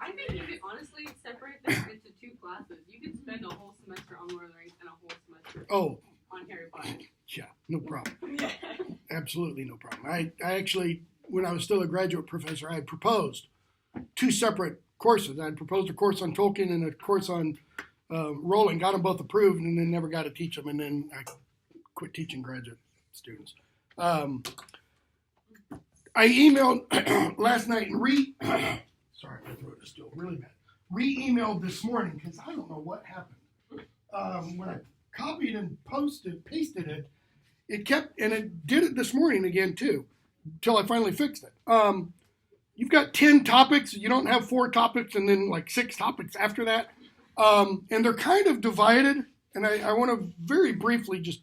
I think you could honestly separate them into two classes. You could spend a whole semester on Lord of the Rings and a whole semester on Harry Potter. Yeah, no problem. Yeah. Absolutely no problem. I actually, when I was still a graduate professor, I had proposed two separate courses. I had proposed a course on Tolkien and a course on Rowling, got them both approved, and then never got to teach them, and then I quit teaching graduate students. I emailed last night and sorry, my throat is still really bad. Re-emailed this morning because I don't know what happened. When I copied and pasted it, it kept, and it did it this morning again too, until I finally fixed it. You've got 10 topics. You don't have 4 topics and then like 6 topics after that. And they're kind of divided, and I want to very briefly just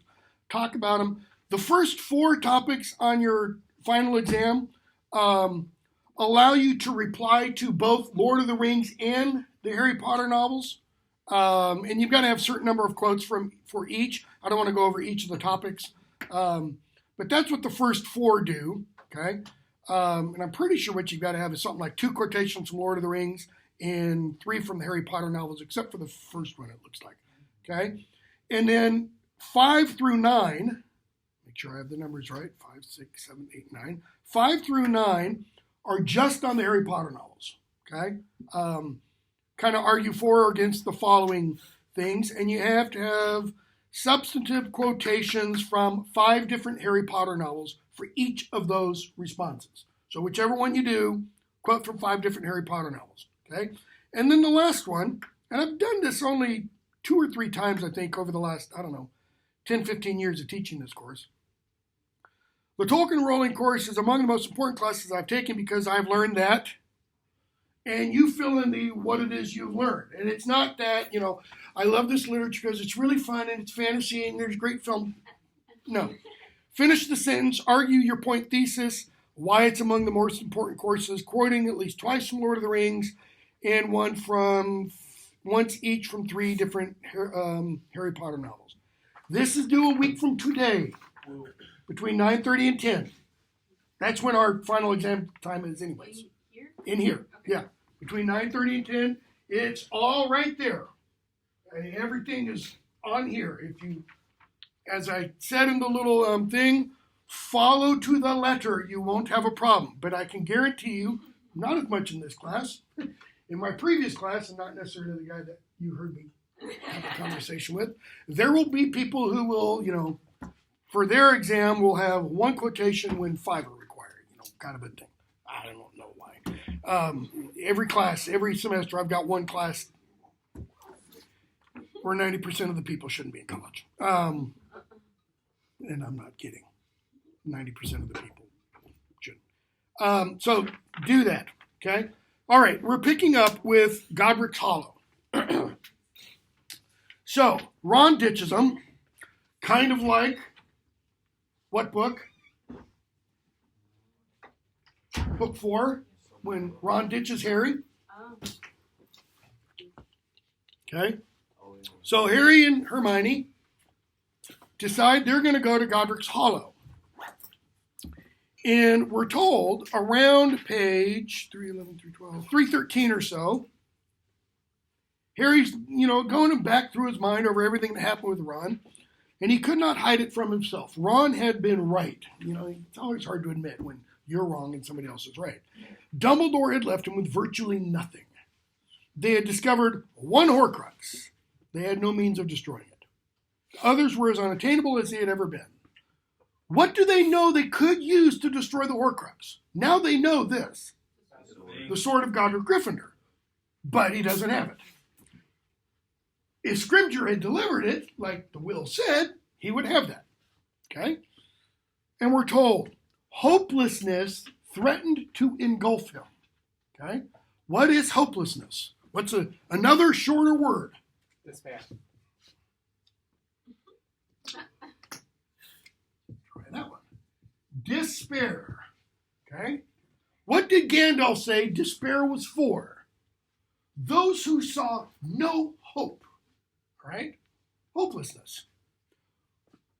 talk about them. The first 4 topics on your final exam allow you to reply to both Lord of the Rings and the Harry Potter novels. And you've got to have a certain number of quotes for each. I don't want to go over each of the topics. But that's what the first 4 do, okay? And I'm pretty sure what you've got to have is something like 2 quotations from Lord of the Rings and 3 from the Harry Potter novels, except for the first one, it looks like, okay? And then 5 through 9, make sure I have the numbers right, 5, 6, 7, 8, 9. 5 through 9 are just on the Harry Potter novels, okay? Kind of argue for or against the following things, and you have to have substantive quotations from 5 different Harry Potter novels for each of those responses. So whichever one you do, quote from 5 different Harry Potter novels, okay? And then the last one, and I've done this only 2 or 3 times, I think, over the last, 10, 15 years of teaching this course. The Tolkien Rowling course is among the most important classes I've taken because I've learned that, and you fill in what it is you've learned. And it's not that, I love this literature because it's really fun and it's fantasy and there's great film. No. Finish the sentence, argue your point thesis, why it's among the most important courses, quoting at least twice from Lord of the Rings and once each from 3 different Harry Potter novels. This is due a week from today, between 9:30 and 10. That's when our final exam time is anyways. In here, yeah. Between 9:30 and 10, it's all right there. And everything is on here. If you, as I said in the little thing, follow to the letter, you won't have a problem. But I can guarantee you, not as much in this class. In my previous class, and not necessarily the guy that you heard me have a conversation with, there will be people who will, for their exam, will have 1 quotation when 5 are required, kind of a thing. I don't know why. Every class, every semester, I've got 1 class where 90% of the people shouldn't be in college. And I'm not kidding. 90% of the people shouldn't. So do that, okay? All right, we're picking up with Godric's Hollow. So Ron ditches them, kind of like what book? Book 4, when Ron ditches Harry. Okay, so Harry and Hermione decide they're going to go to Godric's Hollow. And we're told around page 311 through 12, 313 or so, Harry's, going back through his mind over everything that happened with Ron, and he could not hide it from himself. Ron had been right. It's always hard to admit when you're wrong and somebody else is right. Dumbledore had left him with virtually nothing. They had discovered 1 Horcrux. They had no means of destroying it. The others were as unattainable as they had ever been. What do they know they could use to destroy the Horcrux? Now they know this. The sword of Godric Gryffindor. But he doesn't have it. If Scrimgeour had delivered it, like the will said, he would have that. Okay? And we're told, hopelessness threatened to engulf him. Okay? What is hopelessness? What's another shorter word? Despair. Try that one. Despair. Okay? What did Gandalf say despair was for? Those who saw no hope. Right? Hopelessness.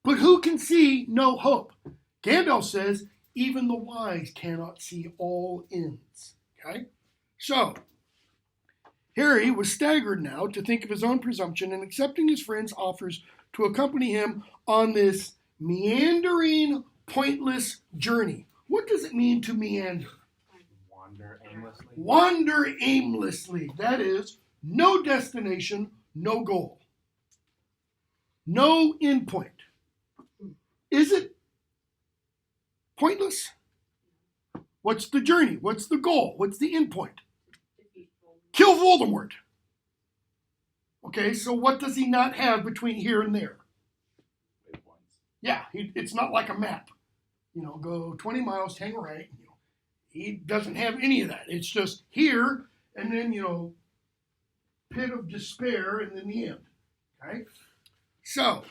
But who can see no hope? Gandalf says, even the wise cannot see all ends. Okay? So, Harry was staggered now to think of his own presumption and accepting his friend's offers to accompany him on this meandering, pointless journey. What does it mean to meander? Wander aimlessly. Wander aimlessly. That is, no destination, no goal. No end point. Is it pointless? What's the journey? What's the goal? What's the end point? Kill Voldemort. Okay, so what does he not have between here and there? Waypoints. Yeah, it's not like a map. Go 20 miles, hang a right. He doesn't have any of that. It's just here, and then, pit of despair, and then the end. Okay? So,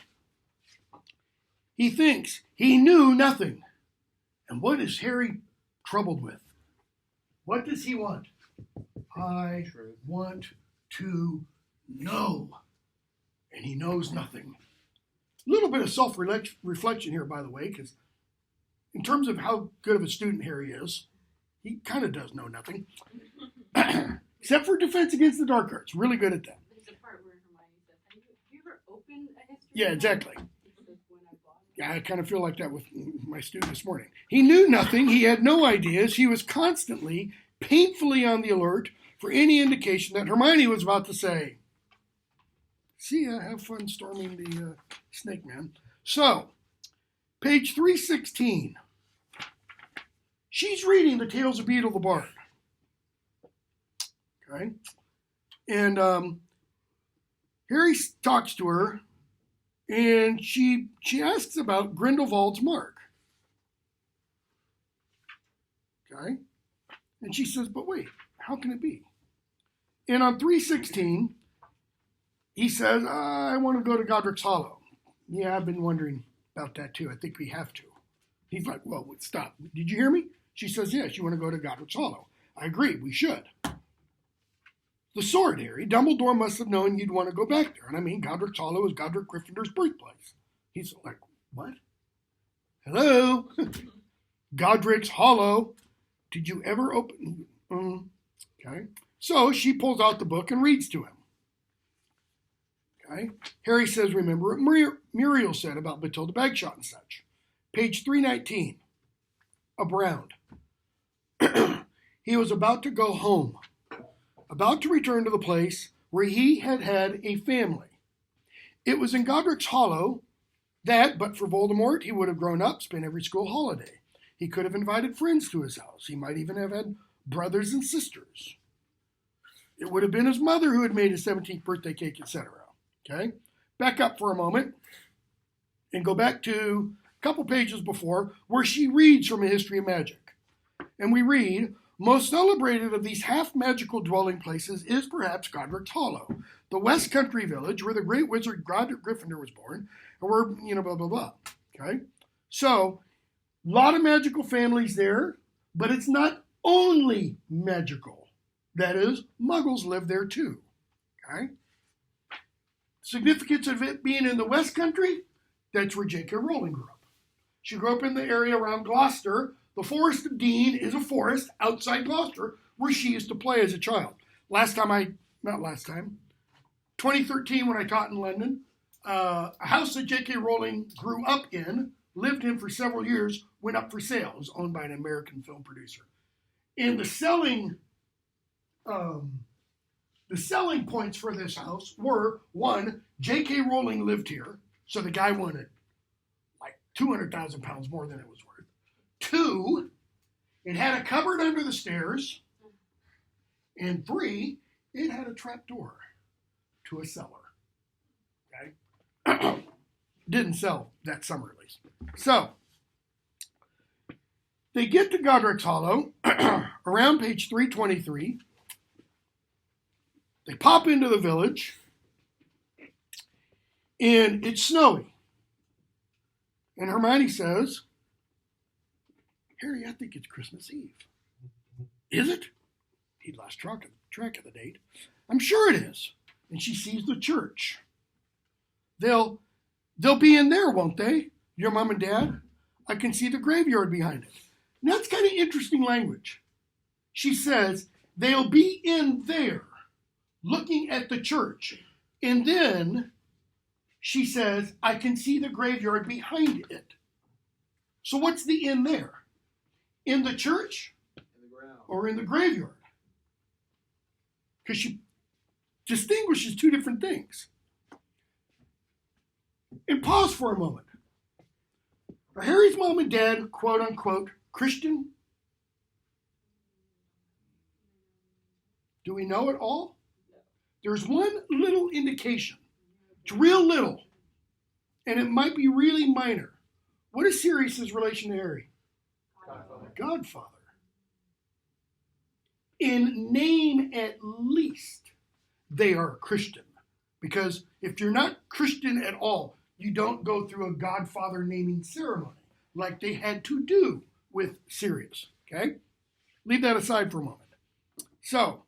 he thinks he knew nothing. And what is Harry troubled with? What does he want? I want to know. And he knows nothing. A little bit of self-reflection here, by the way, because in terms of how good of a student Harry is, he kind of does know nothing. Except for defense against the dark arts. Really good at that. There's a part where Hermione says, have you ever opened a history? Yeah, exactly. Yeah, I kind of feel like that with my student this morning. He knew nothing. He had no ideas. He was constantly, painfully on the alert for any indication that Hermione was about to say, see ya, have fun storming the Snake Man. So, page 316. She's reading the Tales of Beedle the Bard. Okay? And Harry talks to her, and she asks about Grindelwald's mark. Okay? And she says, but wait, how can it be? And on 316, he says, I want to go to Godric's Hollow. Yeah, I've been wondering about that too. I think we have to. He's like, well, stop. Did you hear me? She says, yes, you want to go to Godric's Hollow. I agree, we should. The sword, Harry. Dumbledore must have known you'd want to go back there. And I mean, Godric's Hollow is Godric Gryffindor's birthplace. He's like, what? Hello? Godric's Hollow. Did you ever open? Okay. So she pulls out the book and reads to him. Okay. Harry says, remember what Muriel said about Matilda Bagshot and such. Page 319. Around. He was about to go home. About to return to the place where he had had a family. It was in Godric's Hollow that, but for Voldemort, he would have grown up, spent every school holiday. He could have invited friends to his house. He might even have had brothers and sisters. It would have been his mother who had made his 17th birthday cake, etc. Okay? Back up for a moment and go back to a couple pages before where she reads from A History of Magic. And we read, most celebrated of these half-magical dwelling places is perhaps Godric's Hollow, the West Country village where the great wizard Godric Gryffindor was born, and where, blah, blah, blah. Okay? So, a lot of magical families there, but it's not only magical. That is, muggles live there too. Okay? Significance of it being in the West Country, that's where J.K. Rowling grew up. She grew up in the area around Gloucester. The Forest of Dean is a forest outside Gloucester where she used to play as a child. 2013 when I taught in London, a house that J.K. Rowling grew up in, lived in for several years, went up for sale. It was owned by an American film producer. And the selling points for this house were, one, J.K. Rowling lived here, so the guy wanted like 200,000 pounds more than it was worth. Two, it had a cupboard under the stairs. And three, it had a trap door to a cellar. Okay? Didn't sell that summer at least. So, they get to Godric's Hollow around page 323. They pop into the village, and it's snowy. And Hermione says, Harry, I think it's Christmas Eve. Is it? He'd lost track of the date. I'm sure it is. And she sees the church. They'll be in there, won't they? Your mom and dad? I can see the graveyard behind it. And that's kind of interesting language. She says, they'll be in there, looking at the church. And then she says, I can see the graveyard behind it. So what's the in there? In the church or in the graveyard? Because she distinguishes two different things. And pause for a moment. Are Harry's mom and dad, quote unquote, Christian? Do we know it all? There's one little indication. It's real little. And it might be really minor. What is Sirius's relation to Harry? Godfather. In name at least, they are Christian. Because if you're not Christian at all, you don't go through a godfather naming ceremony like they had to do with Sirius. Okay? Leave that aside for a moment. So,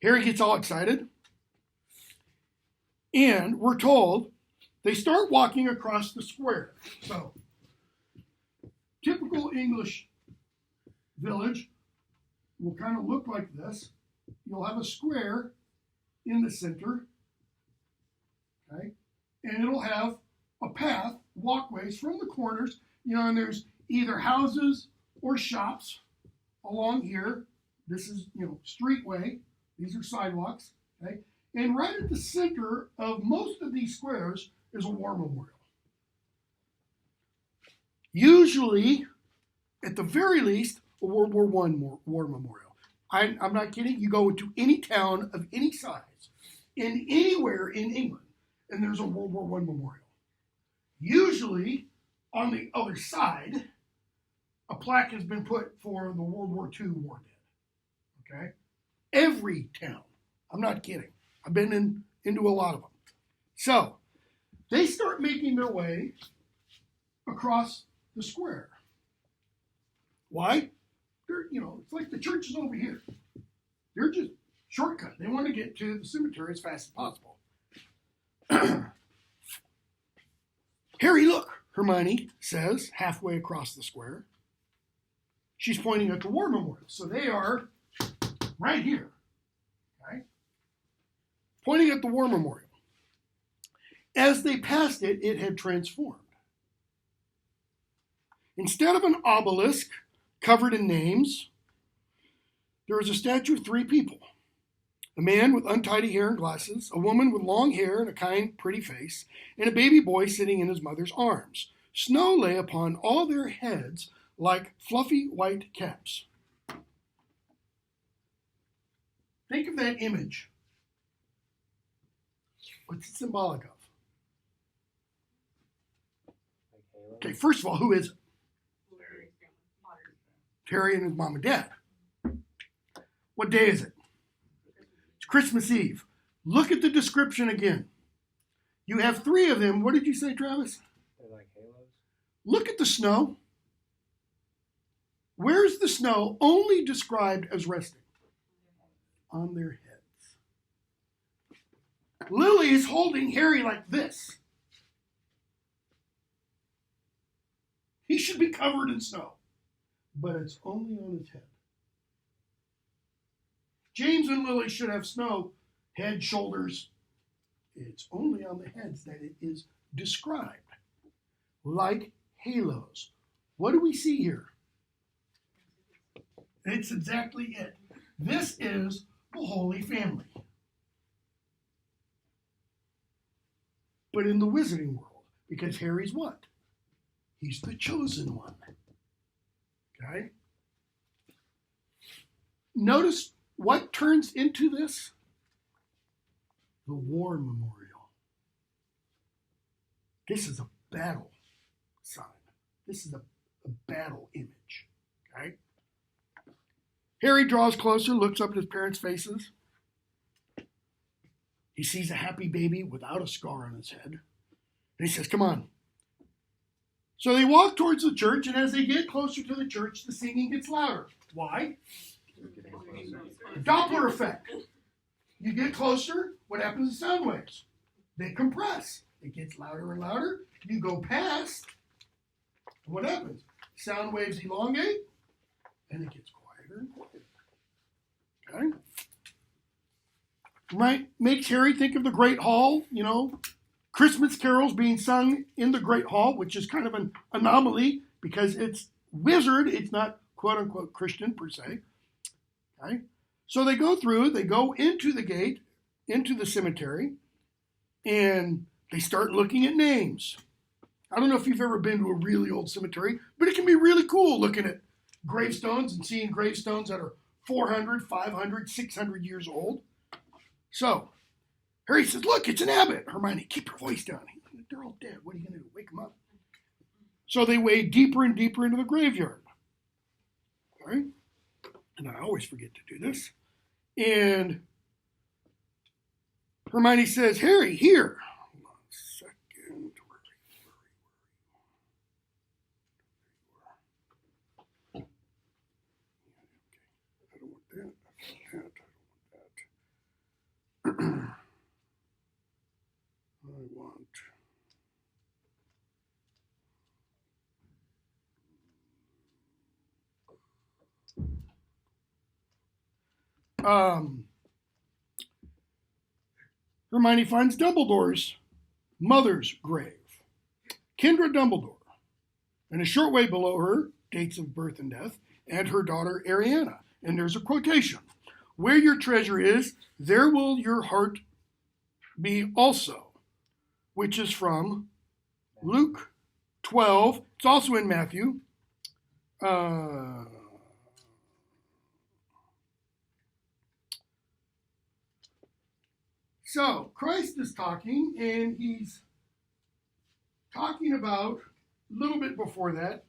Harry gets all excited. And we're told they start walking across the square. So, typical English village will kind of look like this. You'll have a square in the center. Okay? And it'll have a path, walkways from the corners, and there's either houses or shops along here. This is, streetway. These are sidewalks, okay? And right at the center of most of these squares is a war memorial. Usually, at the very least, a World War I war memorial. I'm not kidding. You go into any town of any size, in anywhere in England, and there's a World War I memorial. Usually, on the other side, a plaque has been put for the World War II war dead. Okay? Every town. I'm not kidding. I've been into a lot of them. So, they start making their way across the square. Why? It's like the church is over here. They're just shortcut. They want to get to the cemetery as fast as possible. Harry, look, Hermione says, halfway across the square. She's pointing at the war memorial. So they are right here. Okay? Pointing at the war memorial. As they passed it, it had transformed. Instead of an obelisk covered in names, there was a statue of three people. A man with untidy hair and glasses, a woman with long hair and a kind, pretty face, and a baby boy sitting in his mother's arms. Snow lay upon all their heads like fluffy white caps. Think of that image. What's it symbolic of? Okay, first of all, who is it? Harry and his mom and dad. What day is it? It's Christmas Eve. Look at the description again. You have three of them. What did you say, Travis? They're like halos. Look at the snow. Where's the snow only described as resting? On their heads. Lily is holding Harry like this. He should be covered in snow, but it's only on his head. James and Lily should have snow, head, shoulders. It's only on the heads that it is described, like halos. What do we see here? It's exactly it. This is the Holy Family. But in the Wizarding world, because Harry's what? He's the chosen one. Okay? Notice what turns into this? The war memorial. This is a battle sign. This is a battle image. Okay? Harry draws closer, looks up at his parents' faces. He sees a happy baby without a scar on his head. And he says, come on. So they walk towards the church, and as they get closer to the church, the singing gets louder. Why? Doppler effect. You get closer, what happens to sound waves? They compress. It gets louder and louder. You go past, what happens? Sound waves elongate, and it gets quieter and quieter. Okay? right? Makes Harry think of the Great Hall, Christmas carols being sung in the Great Hall, which is kind of an anomaly because it's wizard. It's not quote unquote Christian per se. Okay? So they go into the gate, into the cemetery, and they start looking at names. I don't know if you've ever been to a really old cemetery, but it can be really cool looking at gravestones and seeing gravestones that are 400, 500, 600 years old. So Harry says, look, it's an abbot. Hermione, keep your voice down. They're all dead. What are you going to do? Wake them up? So they wade deeper and deeper into the graveyard. Okay? And I always forget to do this. And Hermione says, Harry, here. Hold on a second. I don't want that. I don't want that. Hermione finds Dumbledore's mother's grave. Kendra Dumbledore. And a short way below her, dates of birth and death, and her daughter Ariana. And there's a quotation. Where your treasure is, there will your heart be also. Which is from Luke 12. It's also in Matthew. So Christ is talking, and he's talking about, a little bit before that,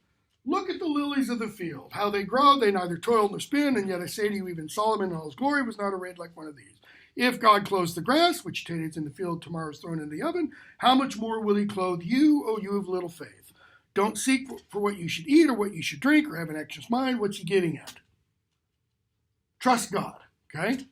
look at the lilies of the field, how they grow, they neither toil nor spin, and yet I say to you, even Solomon in all his glory was not arrayed like one of these. If God clothes the grass, which today is in the field, tomorrow is thrown in the oven, how much more will he clothe you, O you of little faith? Don't seek for what you should eat or what you should drink or have an anxious mind. What's he getting at? Trust God, okay?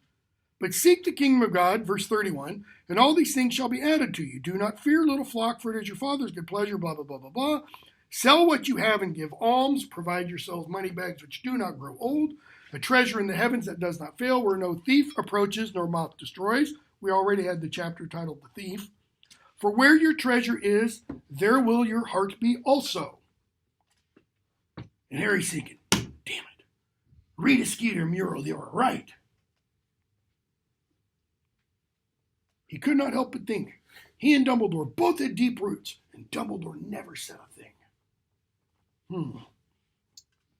But seek the kingdom of God, verse 31, and all these things shall be added to you. Do not fear, little flock, for it is your Father's good pleasure, blah, blah, blah, blah, blah. Sell what you have and give alms. Provide yourselves money bags which do not grow old, a treasure in the heavens that does not fail, where no thief approaches nor moth destroys. We already had the chapter titled The Thief. For where your treasure is, there will your heart be also. And Harry's thinking, damn it. Rita Skeeter and Muriel, they were right. He could not help but think. He and Dumbledore both had deep roots, and Dumbledore never said a thing.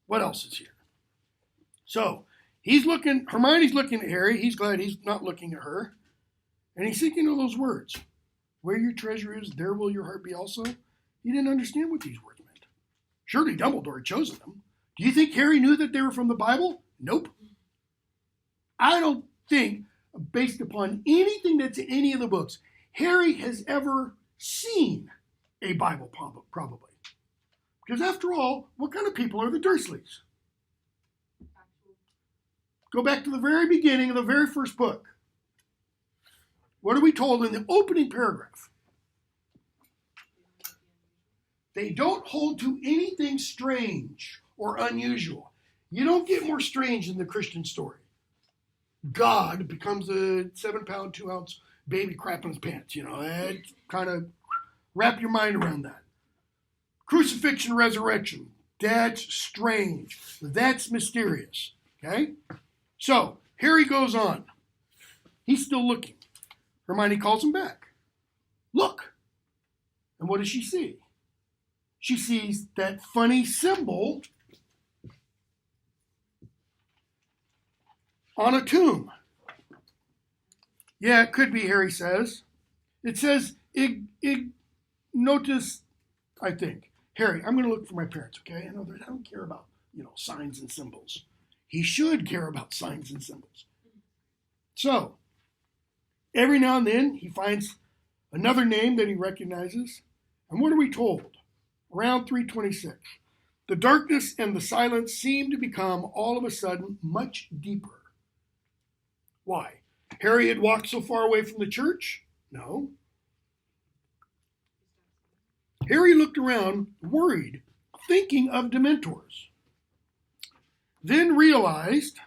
What else is here? So, Hermione's looking at Harry. He's glad he's not looking at her. And he's thinking of those words. Where your treasure is, there will your heart be also. He didn't understand what these words meant. Surely Dumbledore had chosen them. Do you think Harry knew that they were from the Bible? Nope. I don't think, based upon anything that's in any of the books, Harry has ever seen a Bible, probably. Because after all, what kind of people are the Dursleys? Go back to the very beginning of the very first book. What are we told in the opening paragraph? They don't hold to anything strange or unusual. You don't get more strange in the Christian story. God becomes a 7-pound, 2-ounce baby crap in his pants. That kind of wrap your mind around that. Crucifixion, resurrection. That's strange. That's mysterious. Okay? So, Harry goes on. He's still looking. Hermione calls him back. Look. And what does she see? She sees that funny symbol on a tomb. Yeah, it could be, Harry says. It says, notice, I think. Harry, I'm going to look for my parents, okay? I don't care about, signs and symbols. He should care about signs and symbols. So, every now and then, he finds another name that he recognizes. And what are we told? Around 326. The darkness and the silence seem to become, all of a sudden, much deeper. Why? Harry had walked so far away from the church? No. Harry looked around, worried, thinking of Dementors. Then realized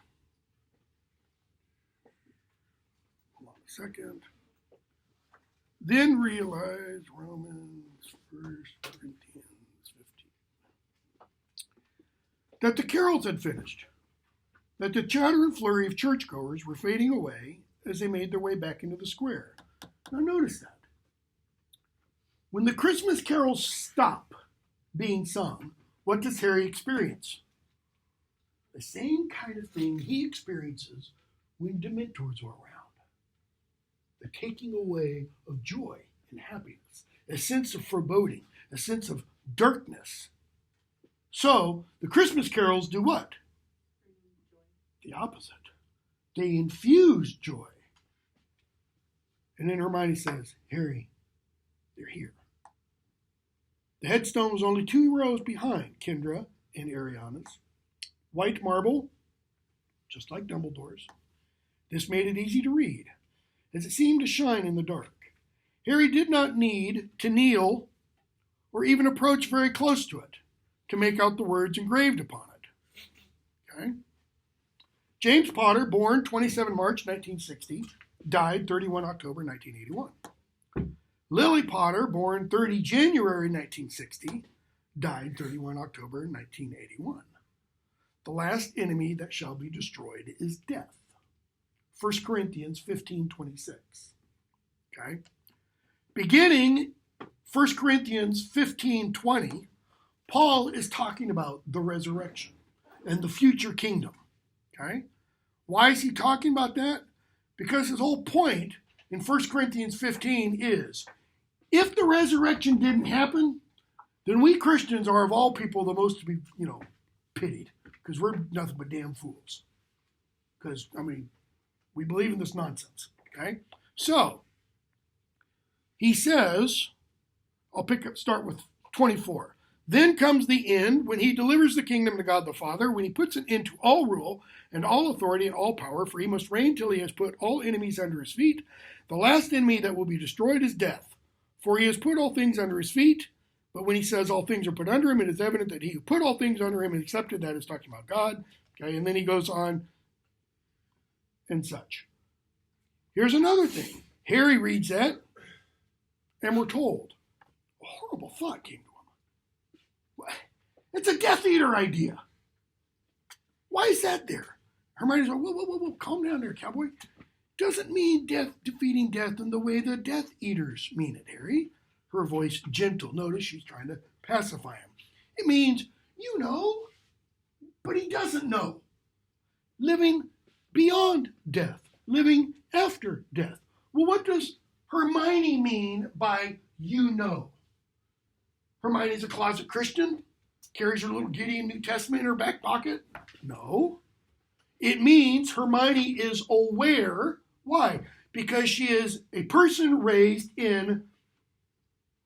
hold on a second. Then realize Romans 1 Corinthians 15. That the carols had finished. That the chatter and flurry of churchgoers were fading away as they made their way back into the square. Now notice that. When the Christmas carols stop being sung, what does Harry experience? The same kind of thing he experiences when Dementors are around. The taking away of joy and happiness, a sense of foreboding, a sense of darkness. So the Christmas carols do what? The opposite. They infuse joy. And then Hermione says, Harry, they're here. The headstone was only 2 rows behind Kendra and Ariana's. White marble, just like Dumbledore's. This made it easy to read, as it seemed to shine in the dark. Harry did not need to kneel or even approach very close to it to make out the words engraved upon it. Okay? James Potter, born 27 March 1960, died 31 October 1981. Lily Potter, born 30 January 1960, died 31 October 1981. The last enemy that shall be destroyed is death. 1 Corinthians 15:26. Okay? Beginning 1 Corinthians 15:20, Paul is talking about the resurrection and the future kingdom. Okay? Why is he talking about that? Because his whole point in 1 Corinthians 15 is, if the resurrection didn't happen, then we Christians are of all people the most to be, pitied, because we're nothing but damn fools. Because, we believe in this nonsense, okay? So, he says, start with 24. Then comes the end, when he delivers the kingdom to God the Father, when he puts an end to all rule and all authority and all power, for he must reign till he has put all enemies under his feet. The last enemy that will be destroyed is death. For he has put all things under his feet. But when he says all things are put under him, it is evident that he who put all things under him and accepted that is talking about God. Okay, and then he goes on and such. Here's another thing. Harry reads that, and we're told a horrible thought came to him. It's a Death Eater idea. Why is that there? Hermione's like, whoa, calm down there, cowboy. Doesn't mean defeating death in the way the Death Eaters mean it, Harry. Her voice gentle. Notice she's trying to pacify him. It means, but he doesn't know. Living beyond death. Living after death. Well, what does Hermione mean by Hermione's a closet Christian? Carries her little Gideon New Testament in her back pocket? No. It means Hermione is aware. Why? Because she is a person raised in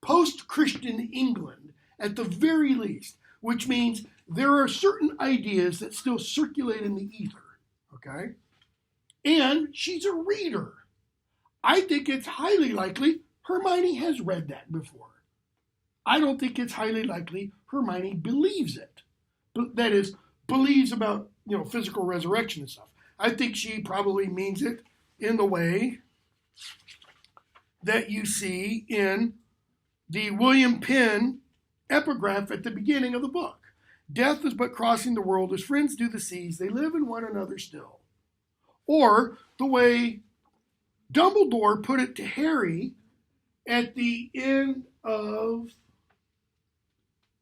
post-Christian England, at the very least, which means there are certain ideas that still circulate in the ether, okay? And she's a reader. I think it's highly likely Hermione has read that before. I don't think it's highly likely Hermione believes it. But that is, believes about, physical resurrection and stuff. I think she probably means it in the way that you see in the William Penn epigraph at the beginning of the book. Death is but crossing the world as friends do the seas. They live in one another still. Or the way Dumbledore put it to Harry at the end of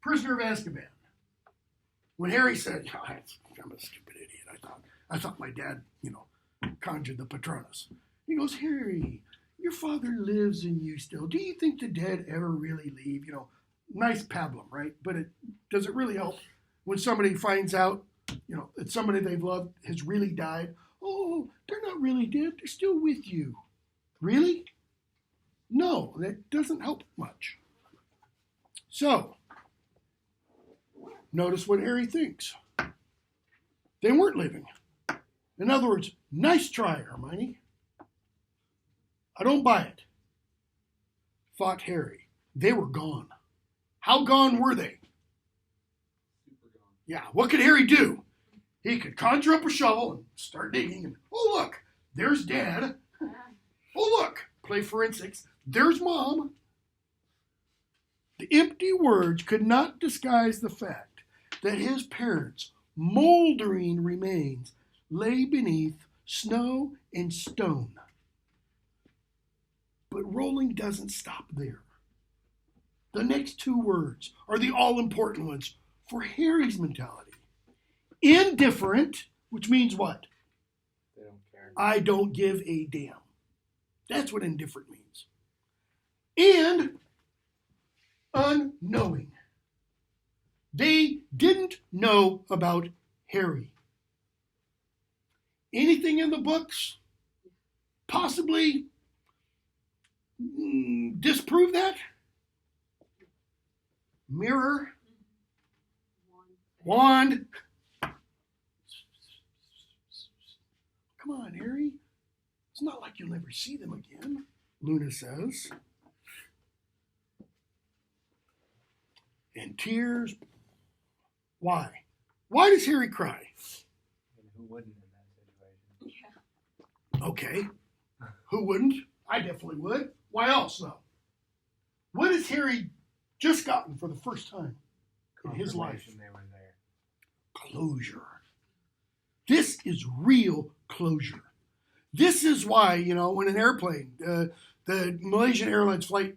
Prisoner of Azkaban. When Harry said, I'm a stupid idiot. I thought my dad, conjured the Patronus. He goes, Harry, your father lives in you still. Do you think the dead ever really leave? Nice pablum, right? But does it really help when somebody finds out, that somebody they've loved has really died? Oh, they're not really dead. They're still with you. Really? No, that doesn't help much. So, notice what Harry thinks. They weren't living. In other words, nice try, Hermione. I don't buy it, thought Harry. They were gone. How gone were they? Super gone. Yeah, what could Harry do? He could conjure up a shovel and start digging. And, oh, look, there's Dad. Oh, look, play forensics. There's Mom. The empty words could not disguise the fact that his parents' moldering remains lay beneath snow and stone. But rolling doesn't stop there. The next two words are the all-important ones for Harry's mentality. Indifferent, which means what? They don't care. I don't give a damn. That's what indifferent means. And unknowing. They didn't know about Harry. Anything in the books possibly disprove that? Mirror. Wand. Come on, Harry. It's not like you'll never see them again, Luna says. And tears. Why? Why does Harry cry? And who wouldn't in that situation? Yeah. Okay. Who wouldn't? I definitely would. Why else, though? What has Harry just gotten for the first time in his life? They were there. Closure. This is real closure. This is why, when an airplane, the Malaysian Airlines flight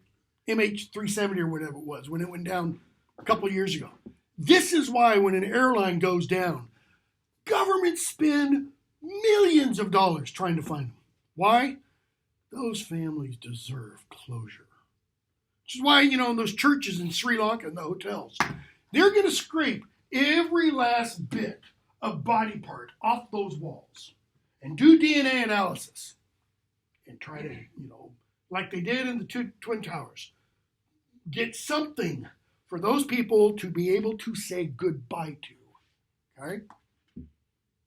MH370 or whatever it was, when it went down a couple of years ago. This is why when an airline goes down, governments spend millions of dollars trying to find them. Why? Those families deserve closure. Which is why, in those churches in Sri Lanka and the hotels, they're going to scrape every last bit of body part off those walls and do DNA analysis and try to, like they did in the two Twin Towers, get something for those people to be able to say goodbye to. Okay?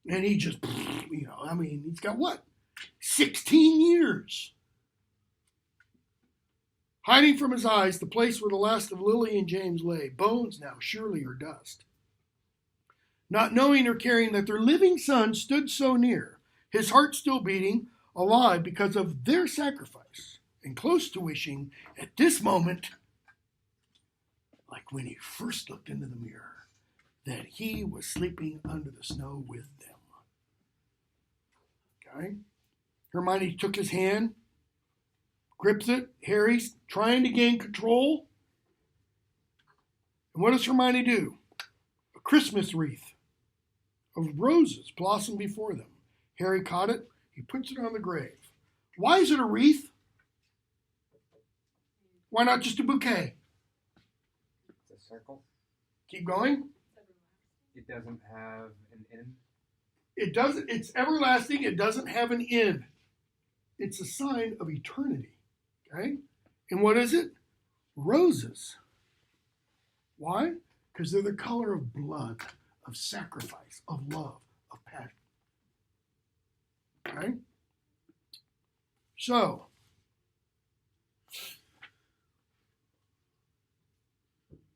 And he just, he's got what? 16 years. Hiding from his eyes the place where the last of Lily and James lay, bones now surely are dust. Not knowing or caring that their living son stood so near, his heart still beating, alive because of their sacrifice, and close to wishing at this moment, like when he first looked into the mirror, that he was sleeping under the snow with them. Okay? Hermione took his hand, grips it. Harry's trying to gain control. And what does Hermione do? A Christmas wreath of roses blossom before them. Harry caught it. He puts it on the grave. Why is it a wreath? Why not just a bouquet? It's a circle. Keep going. It doesn't have an end. It doesn't. It's everlasting. It doesn't have an end. It's a sign of eternity. Okay? And what is it? Roses. Why? Because they're the color of blood, of sacrifice, of love, of passion. Okay? So,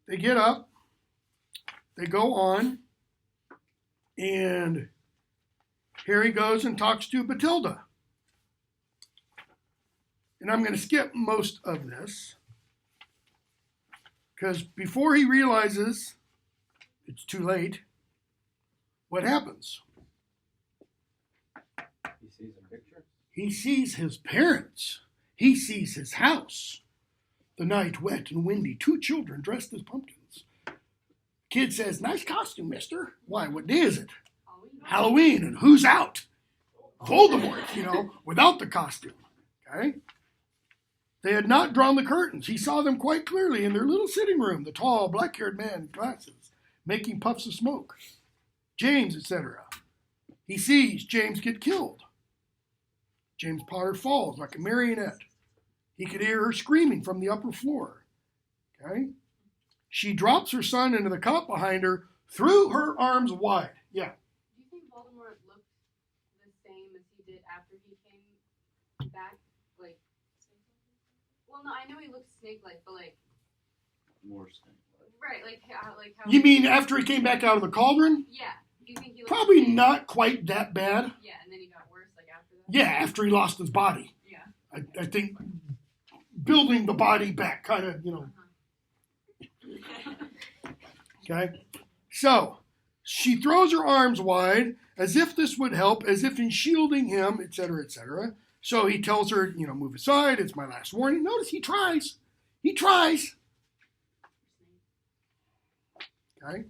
they get up, they go on, and Harry goes and talks to Bathilda. And I'm going to skip most of this because before he realizes it's too late, what happens? He sees a picture. He sees his parents. He sees his house. The night wet and windy, 2 children dressed as pumpkins. Kid says, "Nice costume, mister." Why, what day is it? Halloween. And who's out? Voldemort, without the costume. Okay? They had not drawn the curtains. He saw them quite clearly in their little sitting room, the tall, black-haired man in glasses, making puffs of smoke. James, etc. He sees James get killed. James Potter falls like a marionette. He could hear her screaming from the upper floor. Okay? She drops her son into the cot behind her, threw her arms wide. Yeah. Do you think Voldemort looked the same as he did after he came back? Well, no, I know he looked snake-like, but More snake-like. right, how. You mean after he came back out of the cauldron? Yeah. Do you think he looked Probably not quite that bad. Yeah, and then he got worse after that. Yeah, after he lost his body. Yeah. I think building the body back, kind of, Okay? So, she throws her arms wide as if this would help, as if in shielding him, etc., etc. So he tells her, move aside, it's my last warning. Notice he tries. He tries. Okay?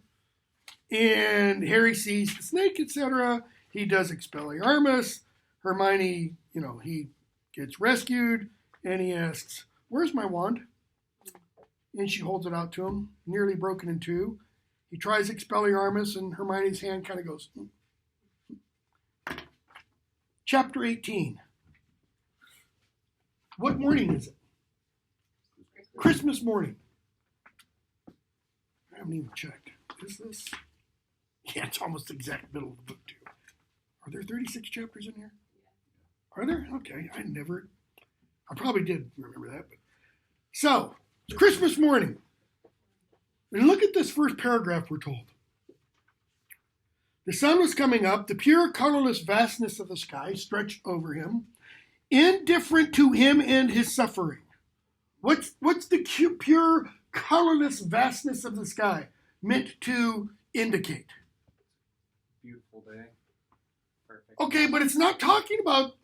And Harry sees the snake, etc. He does Expelliarmus. Hermione, he gets rescued, and he asks, where's my wand? And she holds it out to him, nearly broken in two. He tries Expelliarmus, and Hermione's hand kind of goes. Chapter 18. What morning is it? Christmas morning. I haven't even checked. Is this? Yeah, it's almost the exact middle of the book, too. Are there 36 chapters in here? Are there? Okay, I probably did remember that. But. So, it's Christmas morning. And look at this first paragraph we're told. The sun was coming up, the pure, colorless vastness of the sky stretched over him, indifferent to him and his suffering. What's the pure, colorless vastness of the sky meant to indicate? Beautiful day. Perfect. Okay, but it's not talking about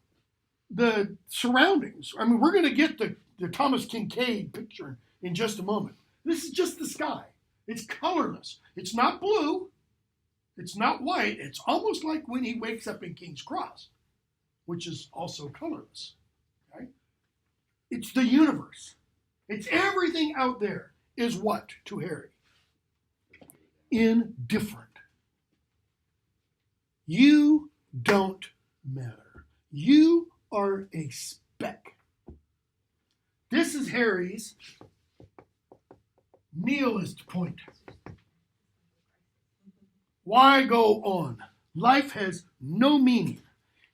the surroundings. I mean, we're going to get the Thomas Kincaid picture in just a moment. This is just the sky. It's colorless. It's not blue. It's not white. It's almost like when he wakes up in King's Cross, which is also colorless. Okay? It's the universe. It's everything out there is what to Harry? Indifferent. You don't matter. You are a speck. This is Harry's nihilist point. Why go on? Life has no meaning.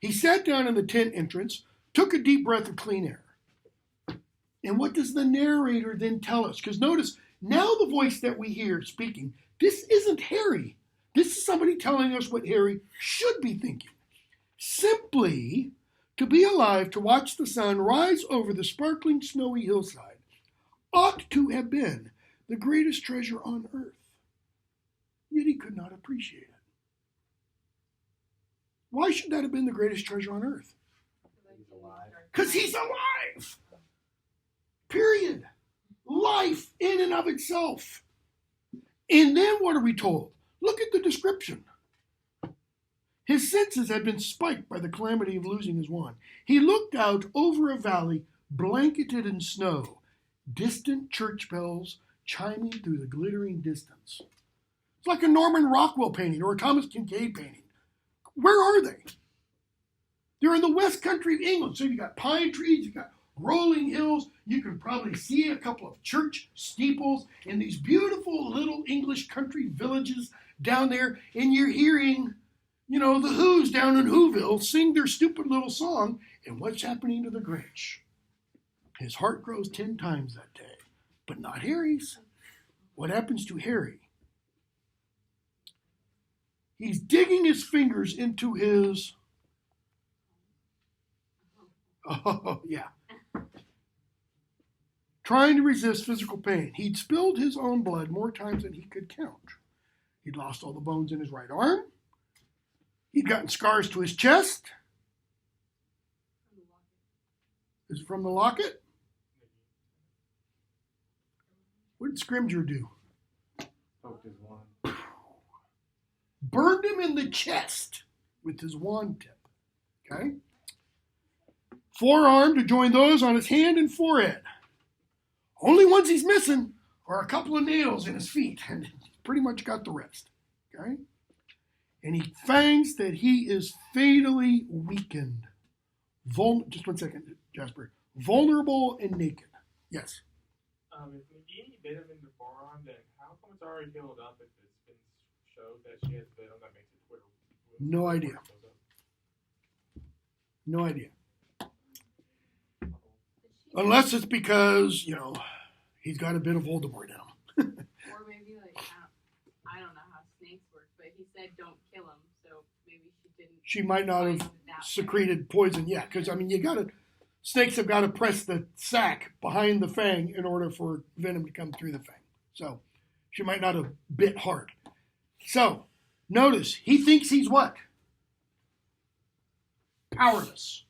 He sat down in the tent entrance, took a deep breath of clean air. And what does the narrator then tell us? Because notice, now the voice that we hear speaking, this isn't Harry. This is somebody telling us what Harry should be thinking. Simply to be alive to watch the sun rise over the sparkling snowy hillside ought to have been the greatest treasure on earth. Yet he could not appreciate it. Why should that have been the greatest treasure on earth? Because he's alive. Period. Life in and of itself. And then what are we told? Look at the description. His senses had been spiked by the calamity of losing his wand. He looked out over a valley blanketed in snow, distant church bells chiming through the glittering distance. It's like a Norman Rockwell painting or a Thomas Kincaid painting. Where are they? They're in the west country of England. So you've got pine trees, you've got rolling hills. You can probably see a couple of church steeples in these beautiful little English country villages down there. And you're hearing, the Who's down in Whoville sing their stupid little song. And what's happening to the Grinch? His heart grows 10 times that day. But not Harry's. What happens to Harry? He's digging his fingers into his... Oh, yeah. Trying to resist physical pain. He'd spilled his own blood more times than he could count. He'd lost all the bones in his right arm. He'd gotten scars to his chest. Is it from the locket? What did Scrimgeour do? Poked his wand. Burned him in the chest with his wand tip. Okay? Forearm to join those on his hand and forehead. Only ones he's missing are a couple of nails in his feet, and he's pretty much got the rest. Okay? And he finds that he is fatally weakened. Just 1 second, Jasper. Vulnerable and naked. Yes. If McGee bit him in the forearm, then how come it's already healed up if it's been showed that she has bit him? That makes it Twitter. No idea. No idea. Unless it's because, he's got a bit of Voldemort in him. Or maybe, I don't know how snakes work, but he said don't kill him, so maybe she didn't. She might not have secreted poison yet, because, you got to, snakes have got to press the sac behind the fang in order for venom to come through the fang. So she might not have bit hard. So notice, he thinks he's what? Powerless.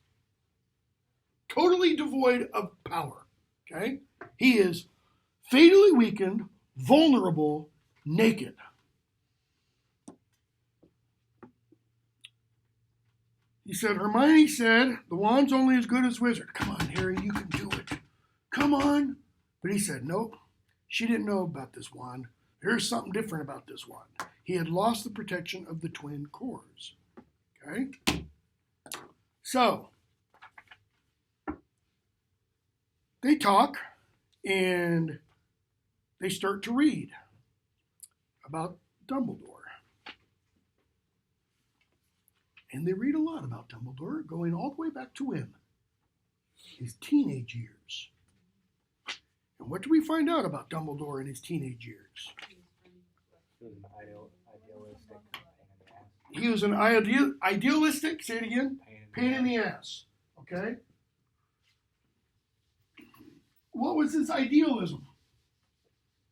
Totally devoid of power. Okay? He is fatally weakened, vulnerable, naked. He said, Hermione said, the wand's only as good as wizard. Come on, Harry, you can do it. Come on. But he said, nope, she didn't know about this wand. There's something different about this wand. He had lost the protection of the twin cores. Okay? So, they talk and they start to read about Dumbledore. And they read a lot about Dumbledore, going all the way back to when? His teenage years. And what do we find out about Dumbledore in his teenage years? He was an idealistic pain in the ass. He was an idealistic, say it again, pain in the ass. Okay? What was his idealism?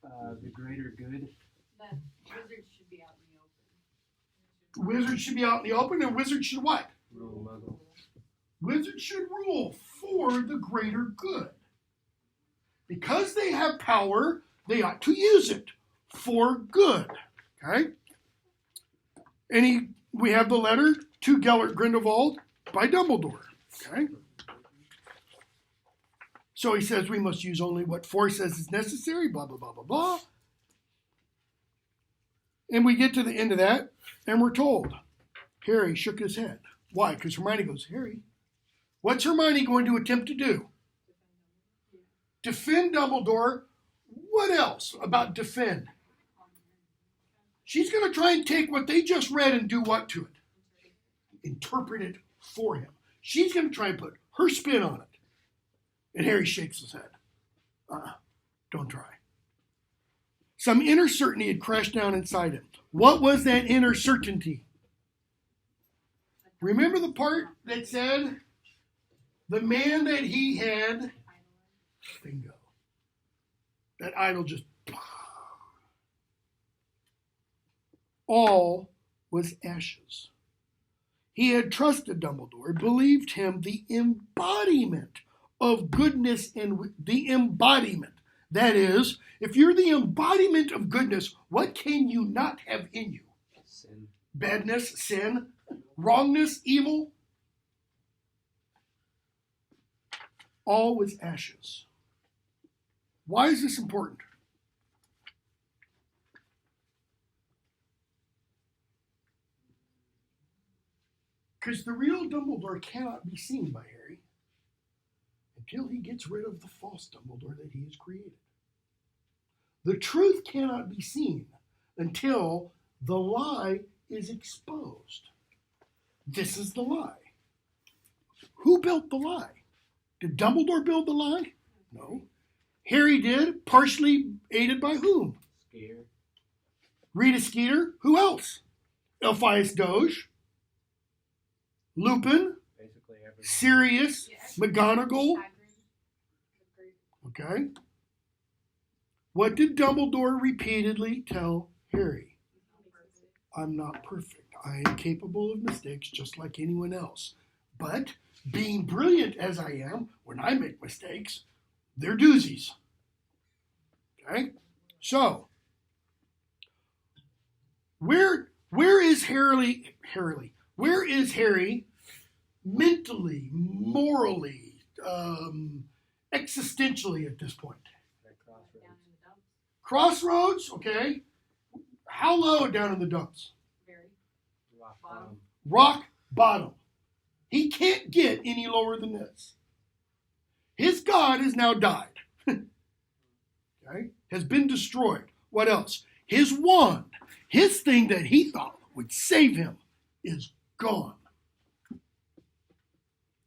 The greater good. That wizards should be out in the open. Wizards should be out in the open, and wizards should what? Rule Muggle. Wizards should rule for the greater good. Because they have power, they ought to use it for good. Okay? And we have the letter to Gellert Grindelwald by Dumbledore. Okay? So he says we must use only what force says is necessary, blah, blah, blah, blah, blah. And we get to the end of that, and we're told. Harry shook his head. Why? Because Hermione goes, Harry, what's Hermione going to attempt to do? Defend Dumbledore. What else about defend? She's going to try and take what they just read and do what to it? Interpret it for him. She's going to try and put her spin on it. And Harry shakes his head. Don't try. Some inner certainty had crashed down inside him. What was that inner certainty? Remember the part that said, the man that he had, bingo. That idol just, all was ashes. He had trusted Dumbledore, believed him the embodiment of goodness and the embodiment. That is, if you're the embodiment of goodness, what can you not have in you? Sin. Badness, sin, wrongness, evil. All was ashes. Why is this important? Because the real Dumbledore cannot be seen by Harry until he gets rid of the false Dumbledore that he has created. The truth cannot be seen until the lie is exposed. This is the lie. Who built the lie? Did Dumbledore build the lie? No. Harry did, partially aided by whom? Skeeter. Rita Skeeter. Who else? Elphias Doge. Lupin. Basically everyone. Sirius. McGonagall. Okay. What did Dumbledore repeatedly tell Harry? I'm not perfect. I am capable of mistakes just like anyone else. But being brilliant as I am, when I make mistakes, they're doozies. Okay? So, where is Harry? Where is Harry mentally, morally, existentially at this point? Crossroads, okay. How low down in the dumps? Very. Rock Bottom. bottom. Rock bottom. He can't get any lower than this. His God has now died. Okay? Has been destroyed. What else? His wand, his thing that he thought would save him, is gone.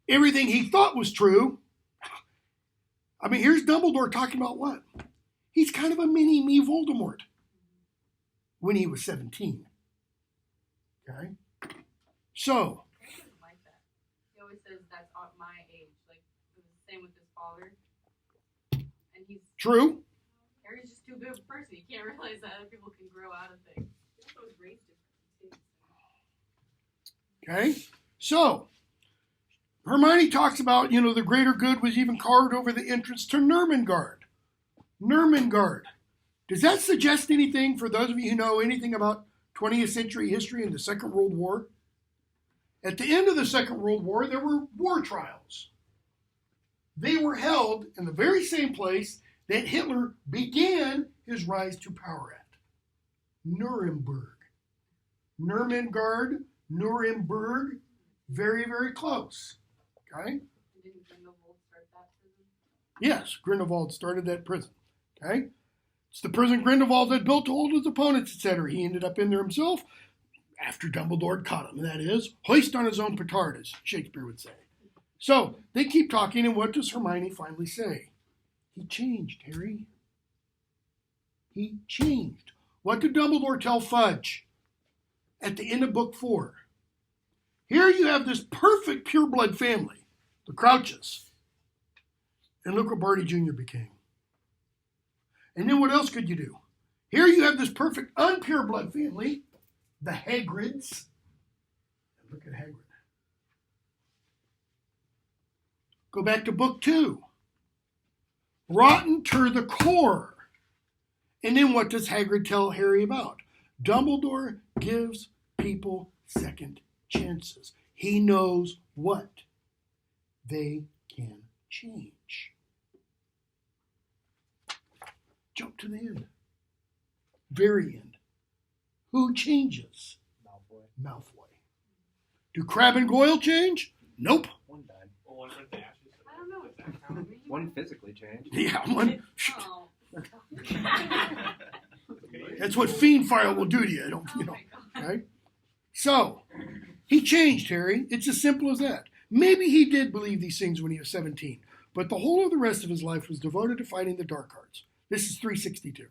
Everything he thought was true. I mean, here's Dumbledore talking about what? He's kind of a mini-me Voldemort when he was 17. Okay? So, Like that. He always says that's my age. Like, Same with his father. And True. Harry's just too big of a person. He can't realize that other people can grow out of things. He also was raised differently, too. Okay? So, Hermione talks about, the greater good was even carved over the entrance to Nurmengard. Nurmengard. Does that suggest anything for those of you who know anything about 20th century history and the Second World War? At the end of the Second World War, there were war trials. They were held in the very same place that Hitler began his rise to power at. Nuremberg. Nurmengard, Nuremberg, very, very close. Okay? Didn't Grindelwald start that prison? Yes, Grindelwald started that prison. Okay? It's the prison Grindelwald had built to hold his opponents, etc. He ended up in there himself after Dumbledore caught him. That is, hoist on his own petard, as Shakespeare would say. So, they keep talking, and what does Hermione finally say? He changed, Harry. He changed. What did Dumbledore tell Fudge at the end of book 4? Here you have this perfect pureblood family, the Crouches. And look what Barty Jr. became. And then what else could you do? Here you have this perfect unpureblood family, the Hagrids. And look at Hagrid. Go back to book 2. Rotten to the core. And then what does Hagrid tell Harry about? Dumbledore gives people second chances. He knows what they can change. Jump to the end. Very end. Who changes? Malfoy. Do Crabbe and Goyle change? Nope. One died. Well, one went to ashes. I don't know. Does that count? One physically changed. Yeah, one. Oh. That's what Fiendfire will do to you. Oh my God. Okay? So, he changed, Harry. It's as simple as that. Maybe he did believe these things when he was 17, but the whole of the rest of his life was devoted to fighting the Dark Arts. This is 362.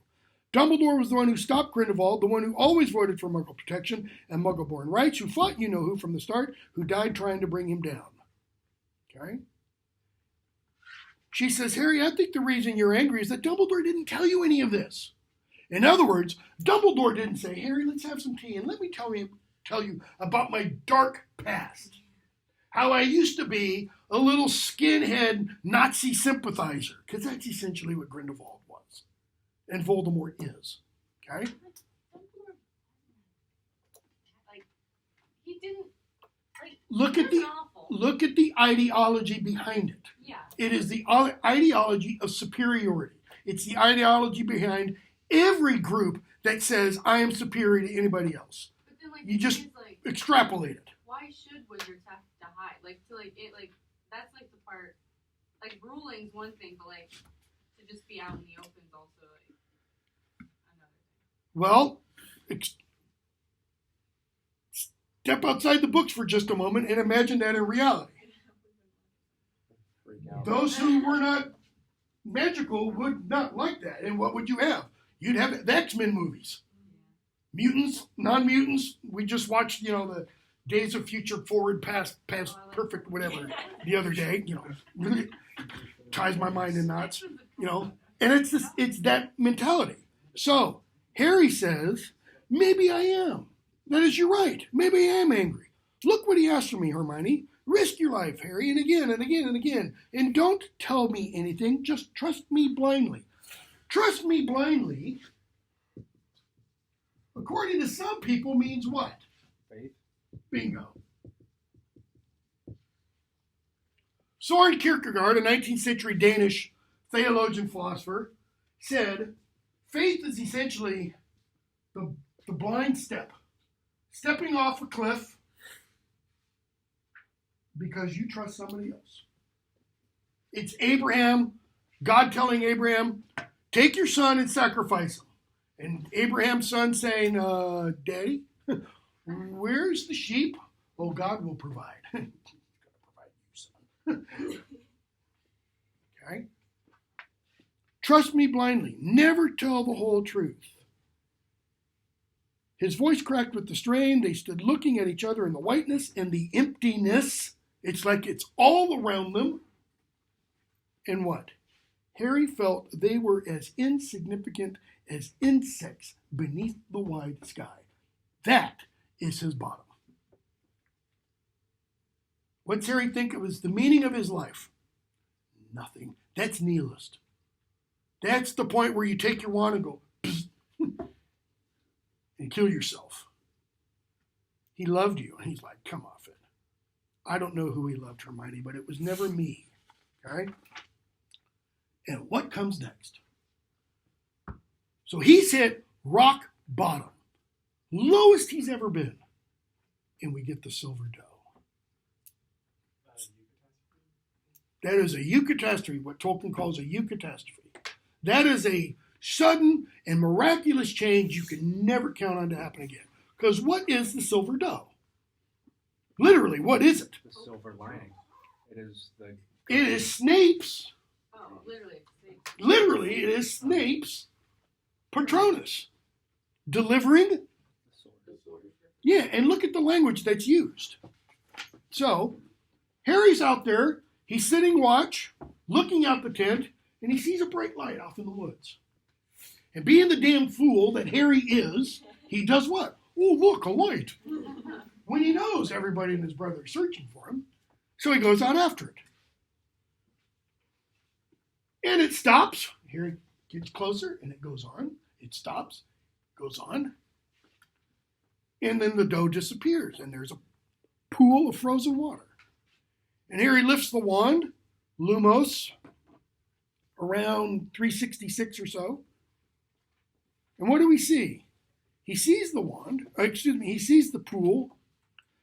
Dumbledore was the one who stopped Grindelwald, the one who always voted for Muggle protection and Muggle-born rights, who fought you-know-who from the start, who died trying to bring him down. Okay? She says, Harry, I think the reason you're angry is that Dumbledore didn't tell you any of this. In other words, Dumbledore didn't say, Harry, let's have some tea and let me tell you about my dark past. How I used to be a little skinhead Nazi sympathizer, because that's essentially what Grindelwald was. And Voldemort is. Okay? Like, he didn't, like, Look at the ideology behind it. Yeah. It is the ideology of superiority. It's the ideology behind every group that says, I am superior to anybody else. But then, like, You just like, extrapolate it. why should wizards have to hide? Like, to, like, it, like, that's, like, the part, like, ruling's one thing, but, like, to just be out in the open's also, like, another thing. Well, step outside the books for just a moment and imagine that in reality. Freak out. Those who were not magical would not like that. And what would you have? You'd have the X-Men movies. Mutants, non-mutants. We just watched, the Days of Future Forward, Past, Perfect, whatever, the other day. Really ties my mind in knots. And it's that mentality. So Harry says, maybe I am. That is, you're right. Maybe I am angry. Look what he asked from me, Hermione. Risk your life, Harry, and again and again and again. And don't tell me anything. Just trust me blindly. Trust me blindly, according to some people, means what? Faith. Bingo. Søren Kierkegaard, a 19th century Danish theologian philosopher, said, faith is essentially the blind step. Stepping off a cliff because you trust somebody else. It's Abraham, God telling Abraham, take your son and sacrifice him. And Abraham's son saying, Daddy, where's the sheep? Oh, God will provide. He's going to provide you, son. Okay? Trust me blindly. Never tell the whole truth. His voice cracked with the strain. They stood looking at each other in the whiteness and the emptiness. It's like it's all around them. And what? Harry felt they were as insignificant as insects beneath the wide sky. That is his bottom. What's Harry think it was the meaning of his life? Nothing. That's nihilist. That's the point where you take your wand and go and kill yourself. He loved you, and he's like, come off it. I don't know who he loved, Hermione, but it was never me. Okay? And what comes next? So he's hit rock bottom. Lowest he's ever been. And we get the silver doe. That is a eucatastrophe, what Tolkien calls a eucatastrophe. That is a sudden and miraculous change you can never count on to happen again. Because what is the silver doe? Literally, what is it? The silver lining. It is Snape's. Oh, literally. Literally, it is Snape's Patronus. Delivering. the sword. Yeah, and look at the language that's used. So, Harry's out there. He's sitting watch, looking out the tent, and he sees a bright light off in the woods. And being the damn fool that Harry is, he does what? Oh, look, a light. When he knows everybody and his brother are searching for him. So he goes out after it. And it stops. Harry gets closer, and it goes on. It stops, goes on. And then the doe disappears, and there's a pool of frozen water. And Harry lifts the wand, Lumos, around 366 or so. And what do we see? He sees the wand, he sees the pool.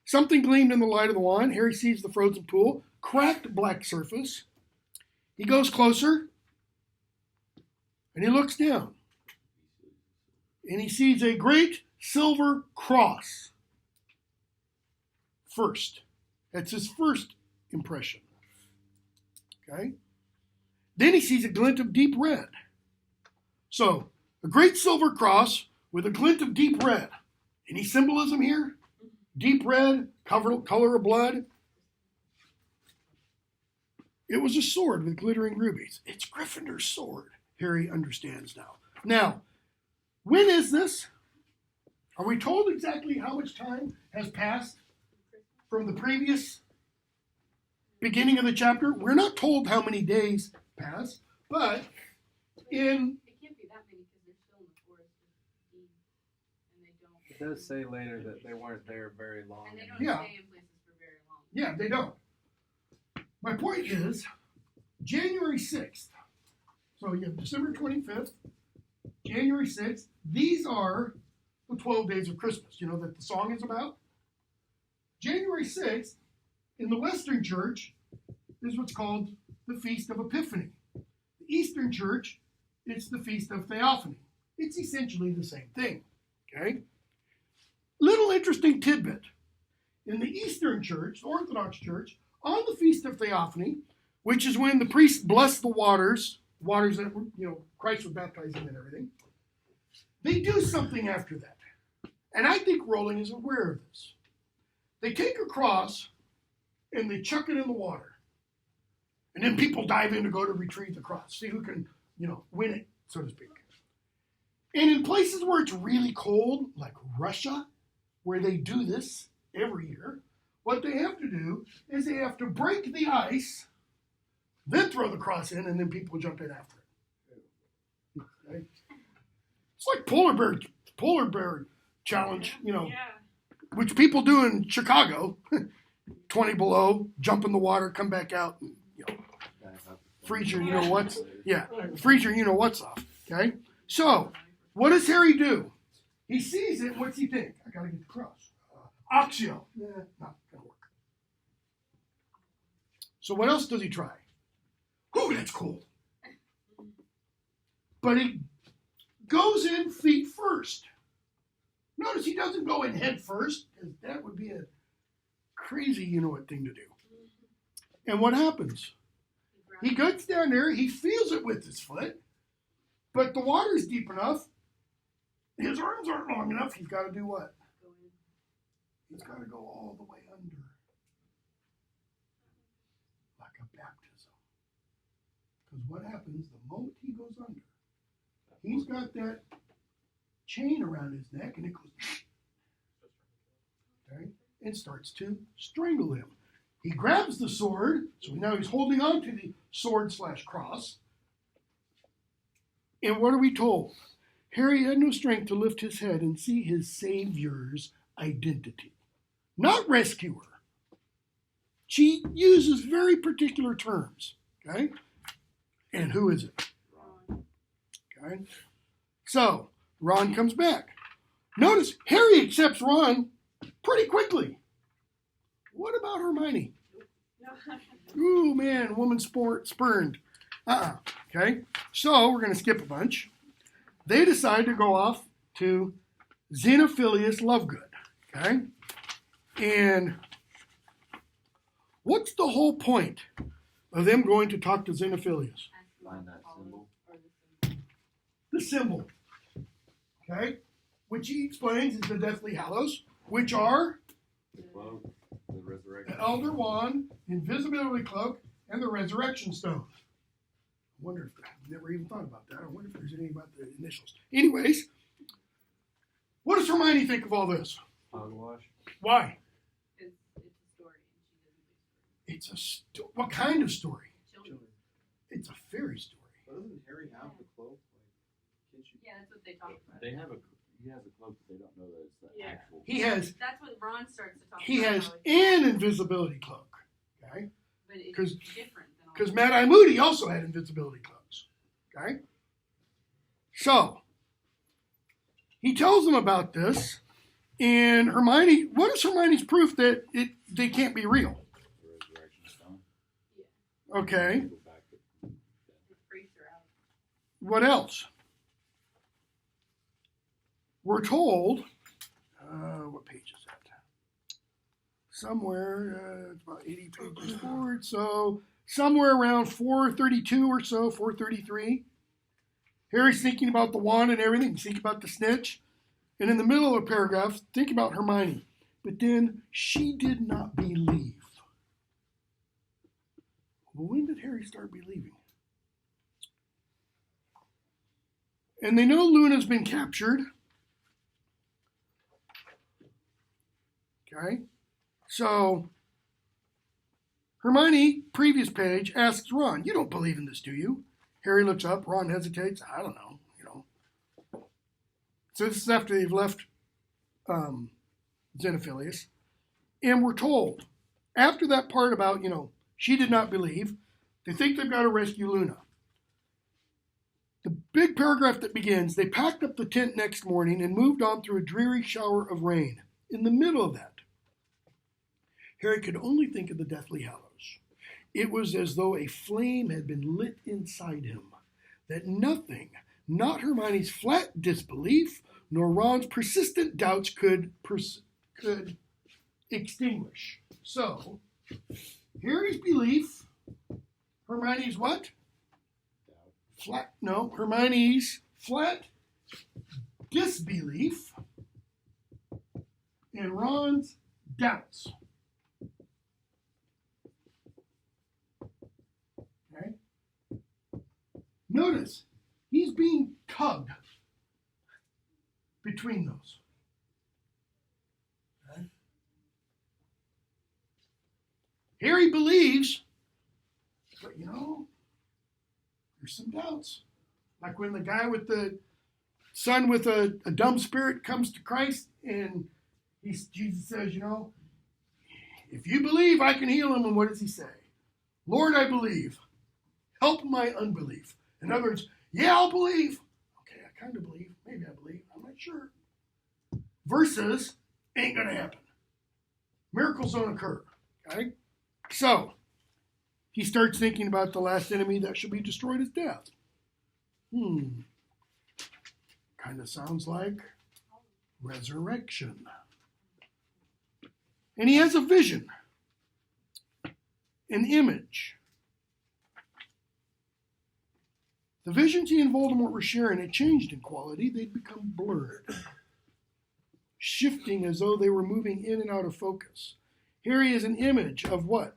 Something gleamed in the light of the wand. Harry sees the frozen pool, cracked black surface. He goes closer, and he looks down. And he sees a great silver cross. First. That's his first impression. Okay? Then he sees a glint of deep red. So, a great silver cross with a glint of deep red. Any symbolism here? Deep red, color of blood. It was a sword with glittering rubies. It's Gryffindor's sword, Harry understands now. Now, when is this? Are we told exactly how much time has passed from the previous beginning of the chapter? We're not told how many days pass, but in... It can't be that many because they're still in the forest with Dean, and they don't... It does say later that they weren't there very long. And they don't Yeah. stay in places for very long. Yeah, they don't. My point is, January 6th, so you have December 25th, January 6th, these are the 12 days of Christmas, you know, that the song is about. January 6th, in the Western Church, is what's called the Feast of Epiphany. The Eastern Church, it's the Feast of Theophany. It's essentially the same thing, okay? Little interesting tidbit. In the Eastern Church, the Orthodox Church, on the Feast of Theophany, which is when the priests bless the waters that, you know, Christ was baptized in and everything, they do something after that. And I think Rowling is aware of this. They take a cross and they chuck it in the water. And then people dive in to go to retrieve the cross, see who can, you know, win it, so to speak. And in places where it's really cold, like Russia, where they do this every year, what they have to do is they have to break the ice, then throw the cross in, and then people jump in after it. Okay? It's like polar bear challenge, you know, which people do in Chicago. 20 below, jump in the water, come back out, and, you know, freeze your, you know what's, yeah, freeze your, you know what's off. Okay, so what does Harry do? He sees it. What's he think? I gotta get the cross. Accio. Not gonna work. So what else does he try? Ooh, that's cool. But he goes in feet first. Notice he doesn't go in head first, because that would be a crazy, you know what, thing to do. And what happens? He gets down there, he feels it with his foot, but the water's deep enough. His arms aren't long enough. He's got to do what? He's got to go all the way under. Like a baptism. Because what happens the moment he goes under? He's got that chain around his neck and it goes, okay, and starts to strangle him. He grabs the sword, so now he's holding on to the sword/cross. And what are we told? Harry had no strength to lift his head and see his Savior's identity. Not rescuer. She uses very particular terms. Okay? And who is it? Okay? So, Ron comes back. Notice, Harry accepts Ron pretty quickly. What about Hermione? Ooh, man, woman spurned. Okay? So, we're going to skip a bunch. They decide to go off to Xenophilius Lovegood. Okay? And what's the whole point of them going to talk to Xenophilius? Find that symbol. The symbol. Okay? Which he explains is the Deathly Hallows, which are The cloak, the resurrection. the Elder Wand, Invisibility Cloak, and the Resurrection Stone. I wonder if I've never even thought about that. I wonder if there's anything about the initials. Anyways, what does Hermione think of all this? Hogwash. Why? It's a story, and she doesn't do It's a what kind of story? children. It's a fairy story. But doesn't Harry have the cloak? Like, can't you? Yeah, that's what they talk about. He has a cloak, but they don't know that it's the Yeah. actual. He has That's what Ron starts to talk he about. has how it's- an invisibility cloak. Okay? but it's 'cause- different than all Because the- Mad-Eye Moody also had invisibility cloaks. Okay? So, he tells them about this, and Hermione, what is Hermione's proof that they can't be real? The resurrection stone. Okay. Go back to- It freaks her out. What else? We're told, what page is that? Somewhere, it's about 80 pages forward, so somewhere around 432 or so, 433. Harry's thinking about the wand and everything. He's thinking about the snitch. And in the middle of a paragraph, think about Hermione. But then, she did not believe. Well, when did Harry start believing? And they know Luna's been captured. Okay? So, Hermione, previous page, asks Ron, you don't believe in this, do you? Harry looks up. Ron hesitates. I don't know. So this is after they've left Xenophilius. And we're told, after that part about, she did not believe, they think they've got to rescue Luna. The big paragraph that begins, they packed up the tent next morning and moved on through a dreary shower of rain. In the middle of that, Harry could only think of the Deathly Hallows. It was as though a flame had been lit inside him, that nothing, not Hermione's flat disbelief, nor Ron's persistent doubts could extinguish. So, Harry's belief, Hermione's what? Hermione's flat disbelief, and Ron's doubts. Okay? Notice, he's being tugged between those. Okay? Harry believes, but there's some doubts. Like when the guy with the son with a dumb spirit comes to Christ and Jesus says, if you believe, I can heal him. And what does he say? Lord, I believe. Help my unbelief. In other words, yeah, I'll believe. Okay, I kind of believe. Maybe I believe. I'm not sure. Versus, ain't going to happen. Miracles don't occur. Okay? So, he starts thinking about the last enemy that shall be destroyed as death. Kind of sounds like resurrection. And he has a vision, an image. The visions he and Voldemort were sharing had changed in quality. They'd become blurred, shifting as though they were moving in and out of focus. Here he is an image of what?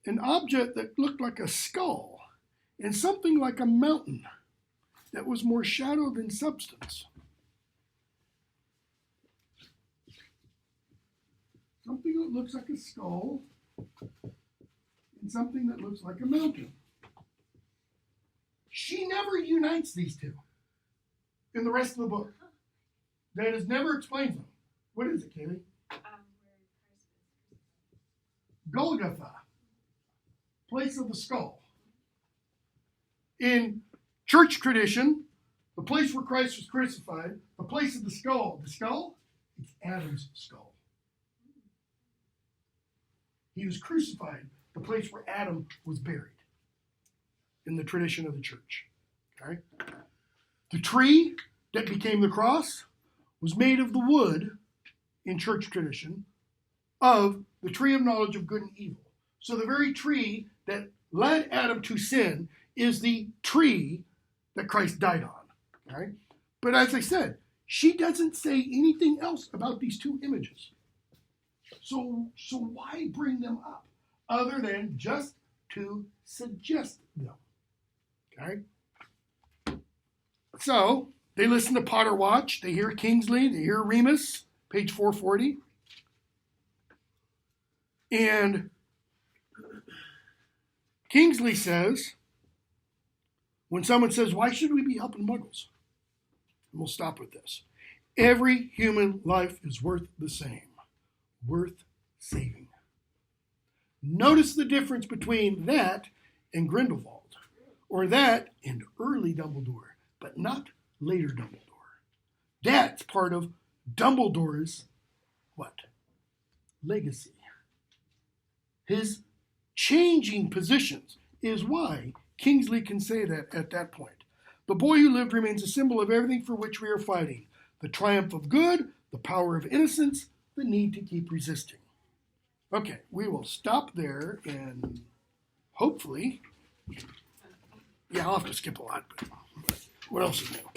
An object that looked like a skull and something like a mountain that was more shadow than substance. Something that looks like a skull and something that looks like a mountain. She never unites these two in the rest of the book. That is never explains them. What is it, Kaylee? Golgotha, place of the skull. In church tradition, the place where Christ was crucified, the place of the skull, it's Adam's skull. He was crucified, the place where Adam was buried in the tradition of the church. Okay? The tree that became the cross was made of the wood, in church tradition, of the tree of knowledge of good and evil. So the very tree that led Adam to sin is the tree that Christ died on. Okay? But as I said, she doesn't say anything else about these two images. So why bring them up other than just to suggest them? Okay? So they listen to Potter Watch. They hear Kingsley. They hear Remus, page 440. And Kingsley says, when someone says, why should we be helping muggles? And we'll stop with this. Every human life is worth the same. Worth saving. Notice the difference between that and Grindelwald, or that and early Dumbledore, but not later Dumbledore. That's part of Dumbledore's what? Legacy. His changing positions is why Kingsley can say that at that point. The boy who lived remains a symbol of everything for which we are fighting. The triumph of good, the power of innocence, the need to keep resisting. Okay, we will stop there and hopefully, I'll have to skip a lot, but what else is new?